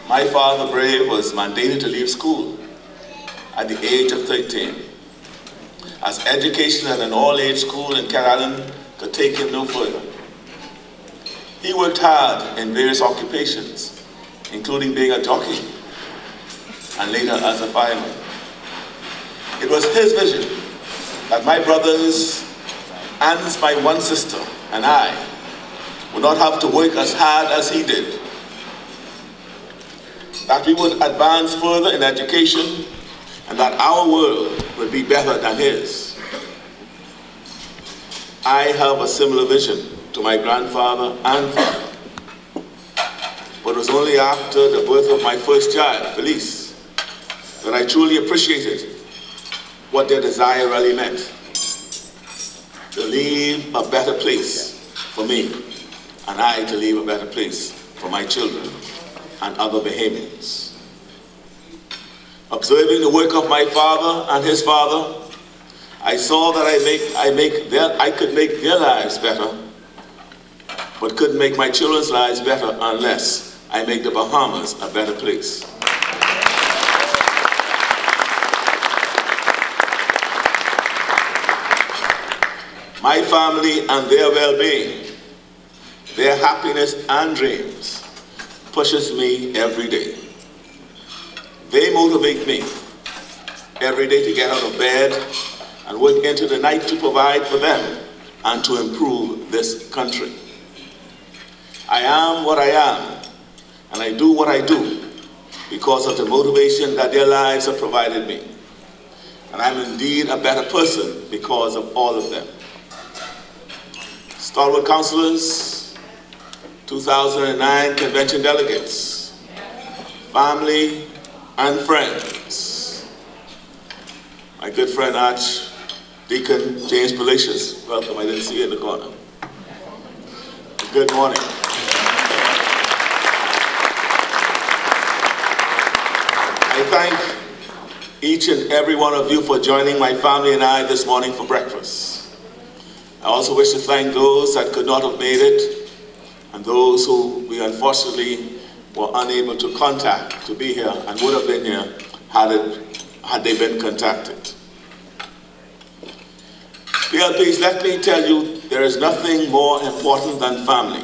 My father, Brave, was mandated to leave school at the age of 13, as education at an all-age school in Carolyn could take him no further. He worked hard in various occupations, including being a jockey and later as a fireman. It was his vision that my brothers and my one sister and I would not have to work as hard as he did, that we would advance further in education, and that our world would be better than his. I have a similar vision to my grandfather and father, but it was only after the birth of my first child, Felice, that I truly appreciated what their desire really meant: to leave a better place for me, and I to leave a better place for my children and other Bahamians. Observing the work of my father and his father, I saw that I could make their lives better, but couldn't make my children's lives better unless I make the Bahamas a better place. My family and their well-being, their happiness and dreams pushes me every day. They motivate me every day to get out of bed and work into the night to provide for them and to improve this country. I am what I am, and I do what I do because of the motivation that their lives have provided me. And I'm indeed a better person because of all of them. Stalwart councilors, 2009 convention delegates, family and friends. My good friend Archdeacon James Palacios, welcome, I didn't see you in the corner. Good morning. I thank each and every one of you for joining my family and I this morning for breakfast. I also wish to thank those that could not have made it and those who we unfortunately were unable to contact to be here and would have been here had they been contacted. PLPs, let me tell you, there is nothing more important than family.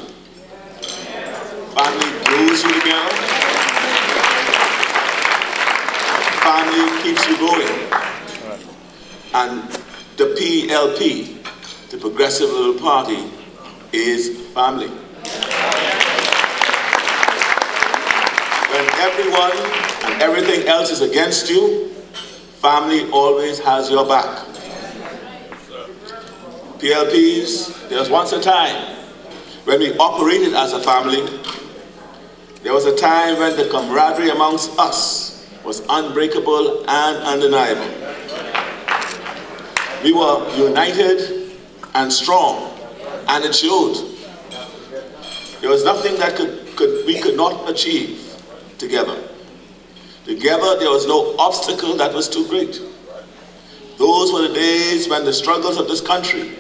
Family glues you together. Family keeps you going. And the PLP, the Progressive Liberal Party, is family. When everyone and everything else is against you, family always has your back. PLPs, there was once a time when we operated as a family. There was a time when the camaraderie amongst us was unbreakable and undeniable. We were united and strong, and it showed. There was nothing that we could not achieve together. Together, there was no obstacle that was too great. Those were the days when the struggles of this country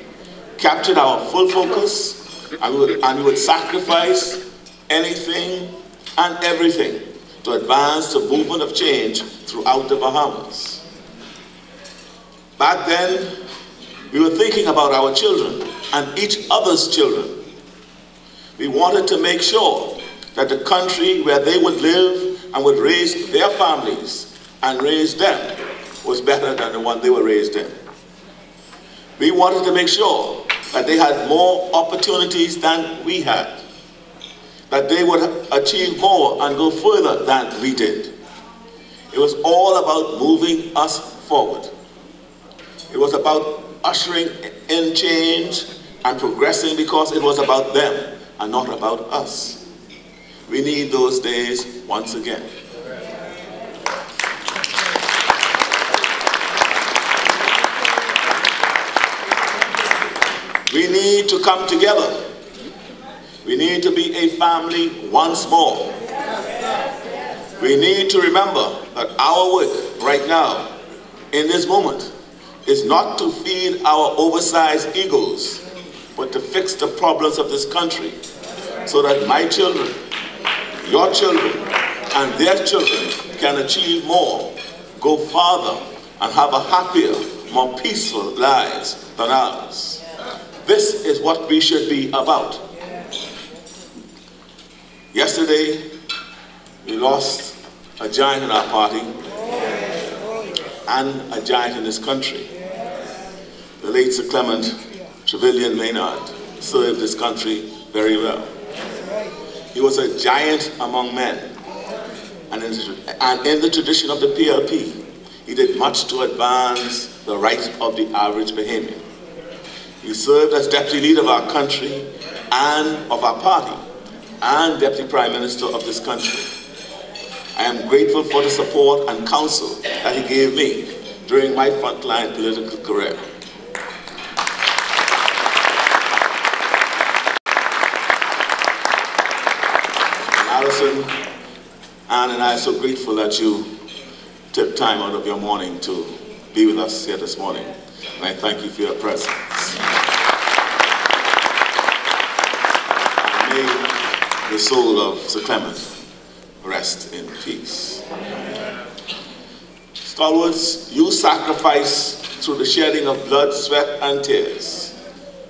captured our full focus, and we would sacrifice anything and everything to advance the movement of change throughout the Bahamas. Back then, we were thinking about our children and each other's children. We wanted to make sure that the country where they would live and would raise their families and raise them was better than the one they were raised in. We wanted to make sure that they had more opportunities than we had, that they would achieve more and go further than we did. It was all about moving us forward. It was about ushering in change and progressing because it was about them and not about us. We need those days once again. We need to come together. We need to be a family once more. We need to remember that our work right now, in this moment, is not to feed our oversized egos, but to fix the problems of this country so that my children, your children, and their children can achieve more, go farther, and have a happier, more peaceful lives than ours. This is what we should be about. Yesterday, we lost a giant in our party and a giant in this country. The late Sir Clement Trevelyan Maynard served this country very well. He was a giant among men, and in the tradition of the PLP, he did much to advance the rights of the average Bahamian. He served as deputy leader of our country and of our party, and deputy prime minister of this country. I am grateful for the support and counsel that he gave me during my frontline political career. Alison, Anne, and I are so grateful that you took time out of your morning to be with us here this morning, and I thank you for your presence. And may the soul of Sir Clement rest in peace. Stalwarts, you sacrifice through the shedding of blood, sweat, and tears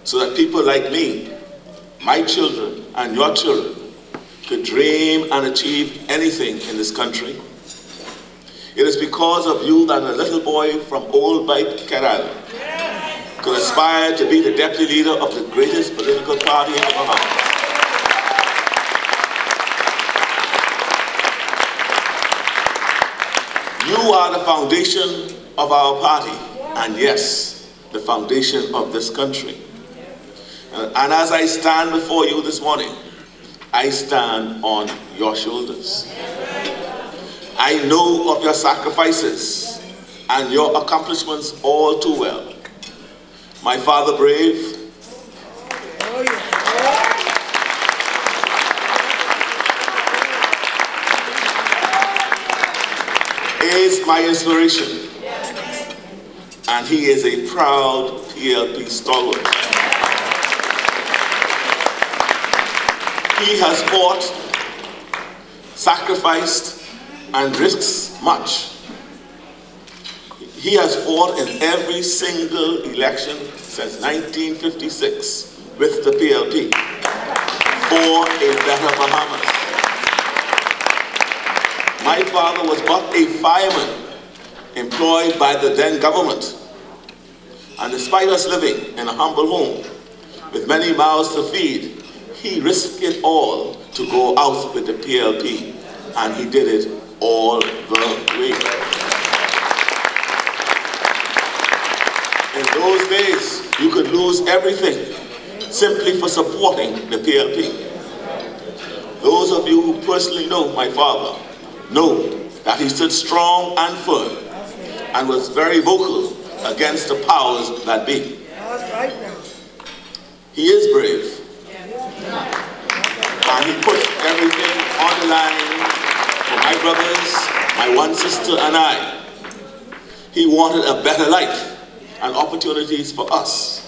so that people like me, my children, and your children could dream and achieve anything in this country. It is because of you that a little boy from Old Bight, Kerala, could aspire to be the deputy leader of the greatest political party in the Bahamas. You are the foundation of our party, and yes, the foundation of this country. And as I stand before you this morning, I stand on your shoulders. I know of your sacrifices and your accomplishments all too well. My father brave, is my inspiration, and he is a proud PLP stalwart. He has fought, sacrificed, and risks much. He has fought in every single election since 1956 with the PLP for a better Bahamas. My father was but a fireman employed by the then government, and despite us living in a humble home with many mouths to feed, he risked it all to go out with the PLP, and he did it all the way. In those days, you could lose everything simply for supporting the PLP. Those of you who personally know my father know that he stood strong and firm and was very vocal against the powers that be. He is brave, and he put everything on the line for my brothers, my one sister, and I. He wanted a better life and opportunities for us.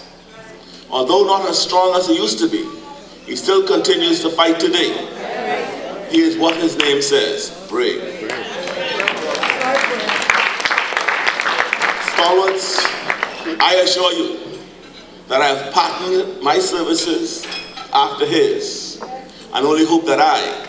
Although not as strong as he used to be, he still continues to fight today. He is what his name says, brave. Stalwarts, I assure you that I have patterned my services after his, and only hope that I